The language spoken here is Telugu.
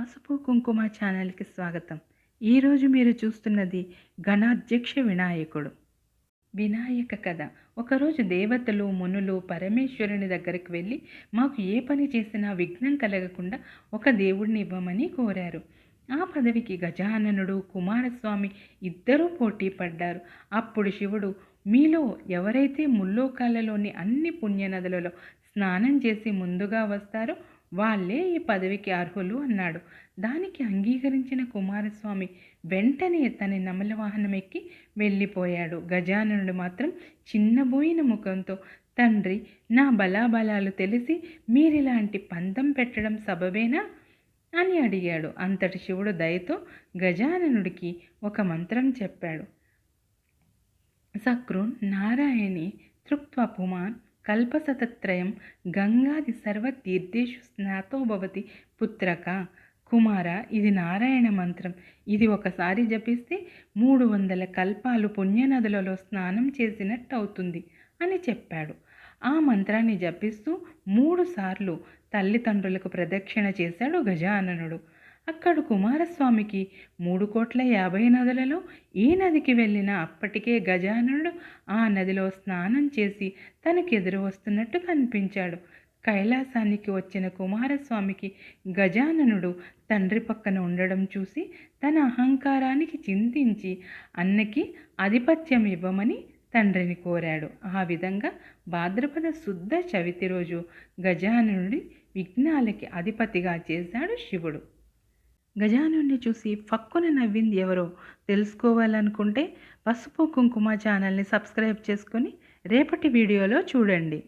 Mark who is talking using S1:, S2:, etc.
S1: పసుపు కుంకుమ ఛానల్కి స్వాగతం. ఈరోజు మీరు చూస్తున్నది గణాధ్యక్ష వినాయకుడు. వినాయక కథ. ఒకరోజు దేవతలు మునులు పరమేశ్వరుని దగ్గరికి వెళ్ళి మాకు ఏ పని చేసినా విఘ్నం కలగకుండా ఒక దేవుడిని ఇవ్వమని కోరారు. ఆ పదవికి గజాననుడు కుమారస్వామి ఇద్దరూ పోటీ పడ్డారు. అప్పుడు శివుడు, మీలో ఎవరైతే ముల్లోకాలలోని అన్ని పుణ్యనదులలో స్నానం చేసి ముందుగా వస్తారో వాళ్ళే ఈ పదవికి అర్హులు అన్నాడు. దానికి అంగీకరించిన కుమారస్వామి వెంటనే తన నమల వాహనం ఎక్కి వెళ్ళిపోయాడు. గజాననుడు మాత్రం చిన్నబోయిన ముఖంతో, తండ్రి, నా బలాబలాలు తెలిసి మీరిలాంటి పందెం పెట్టడం సబబేనా అని అడిగాడు. అంతటి శివుడు దయతో గజాననుడికి ఒక మంత్రం చెప్పాడు. సక్రున్ నారాయణి తృప్త్వా పుమాన్ కల్పశతత్రయం గంగాది సర్వతీర్థేషు స్నాతో భవతి పుత్రక. కుమార, ఇది నారాయణ మంత్రం. ఇది ఒకసారి జపిస్తే 300 కల్పాలు పుణ్యనదులలో స్నానం చేసినట్టు అవుతుంది అని చెప్పాడు. ఆ మంత్రాన్ని జపిస్తూ 3 సార్లు తల్లిదండ్రులకు ప్రదక్షిణ చేశాడు గజాననుడు. అక్కడ కుమారస్వామికి 3,50,00,000 నదులలో ఏ నదికి వెళ్ళినా అప్పటికే గజాననుడు ఆ నదిలో స్నానం చేసి తనకెదురు వస్తున్నట్టు కనిపించాడు. కైలాసానికి వచ్చిన కుమారస్వామికి గజాననుడు తండ్రి పక్కన ఉండడం చూసి తన అహంకారానికి చింతించి అన్నకి ఆధిపత్యం ఇవ్వమని తండ్రిని కోరాడు. ఆ విధంగా భాద్రపద శుద్ధ చవితి రోజు గజాననుడి విఘ్నాలకి అధిపతిగా చేశాడు శివుడు. గజానుడిని చూసి ఫక్కున నవ్వింది ఎవరో తెలుసుకోవాలనుకుంటే పసుపు కుంకుమ ఛానల్ని సబ్స్క్రైబ్ చేసుకొని రేపటి వీడియోలో చూడండి.